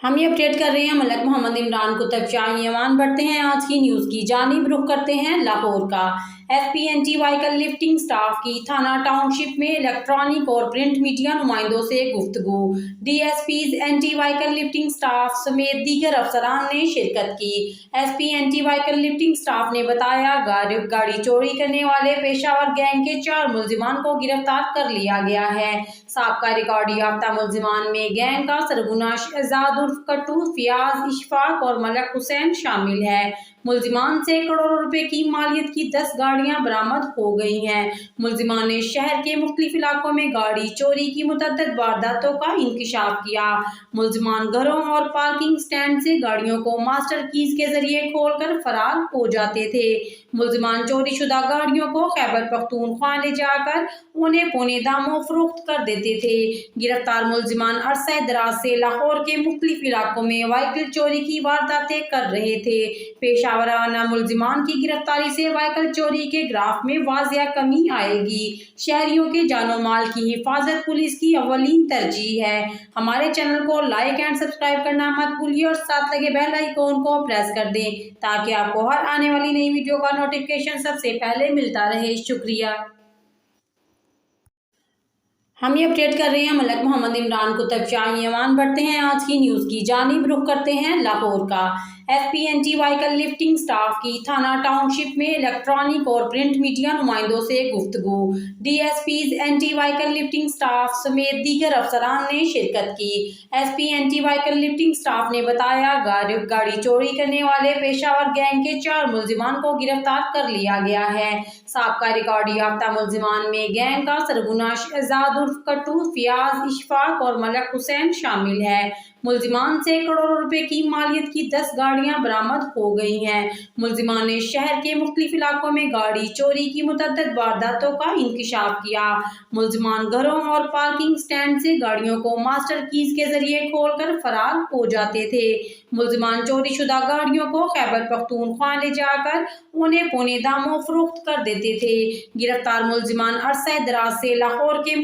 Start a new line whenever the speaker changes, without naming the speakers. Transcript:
हम ये अपडेट कर रहे हैं मलक मोहम्मद इमरान कुतुब शाही ऐवान। बढ़ते हैं आज की न्यूज़ की जानिब। रुख करते हैं लाहौर का। FPNT व्हीकल लिफ्टिंग स्टाफ की थाना टाउनशिप में इलेक्ट्रॉनिक और प्रिंट मीडिया नुमाइंदों से गुफ्तगू। DSPs anti vehicle lifting staff समेत दीगर अफसरान ने शिरकत की। FPNT व्हीकल लिफ्टिंग स्टाफ ने बताया गाड़ी चोरी करने वाले पेशावर गैंग के 4 मुल्जिमान को गिरफ्तार कर लिया गया है। साबका रिकॉर्ड याफ्ता मुल्जिमान में गैंग का सरगुना शहजाद उर्फ कट्टू, फियाज, इशफाक और मलक हुसैन शामिल है। मुल्जिमान से करोड़ों रुपए की मालियत की 10 गाड़ियां बरामद हो गई हैं। मुल्जिमान ने शहर के मुख्तलिफ इलाकों में गाड़ी चोरी की मुतअद्दिद वारदातों का इंकशाफ किया। मुल्जिमान घरों और पार्किंग स्टैंड से गाड़ियों को मास्टर कीज के जरिए खोलकर फरार हो जाते थे। मुल्जिमान चोरी शुदा गाड़ियों को खैबर पख्तूनख्वा ले जाकर उन्हें पौने दामों फरोख्त कर देते थे। गिरफ्तार मुल्जिमान अरसा दराज से लाहौर के मुख्तलिफ इलाकों में व्हीकल चोरी की वारदातें कर रहे थे। पेशावराना मुल्जिमान की गिरफ्तारी से व्हीकल चोरी के ग्राफ में वाजिया कमी आएगी। शहरियों के जानो माल की हिफाजत पुलिस की अव्वलीन तरजीह है। हमारे चैनल को लाइक एंड सब्सक्राइब करना मत भूलिए और साथ लगे बेल आइकॉन को प्रेस कर दें ताकि आपको हर आने वाली नई वीडियो का नोटिफिकेशन सबसे पहले मिलता रहे। शुक्रिया। हम ये अपडेट कर रहे हैं मलक मोहम्मद इमरान कुतुब शाही ऐवान। बढ़ते हैं आज की न्यूज़ की जानिब। रुख करते हैं लाहौर का। FPNT व्हीकल लिफ्टिंग स्टाफ की थाना टाउनशिप में इलेक्ट्रॉनिक और प्रिंट मीडिया नुमाइंदों से गुफ्तगू। DSPs anti vehicle lifting staff समेत दीगर अफसरान ने शिरकत की। FPNT व्हीकल लिफ्टिंग स्टाफ ने बताया गाड़ी चोरी करने वाले पेशावर गैंग के 4 मुल्जिमान को गिरफ्तार कर लिया गया है। साबका रिकॉर्ड याफ्ता मुल्जिमान में गैंग का सरगुना शहजाद उर्फ कट्टू, फियाज, इशफाक और मलक हुसैन शामिल है। मुल्जिमान से करोड़ों रुपए की मालियत की 10 गाड़ियां बरामद हो गई हैं। मुल्जिमान ने शहर के मुख्तलिफ इलाकों में गाड़ी चोरी की मुतअद्दिद वारदातों का इंकशाफ किया। मुल्जिमान घरों और पार्किंग स्टैंड से गाड़ियों को मास्टर कीज के जरिए खोलकर फरार हो जाते थे। मुल्जिमान चोरी शुदा गाड़ियों को खैबर पख्तूनख्वा ले जाकर उन्हें पौने दामों फरोख्त कर देते थे। गिरफ्तार मुल्जिमान अरसा दराज से लाहौर के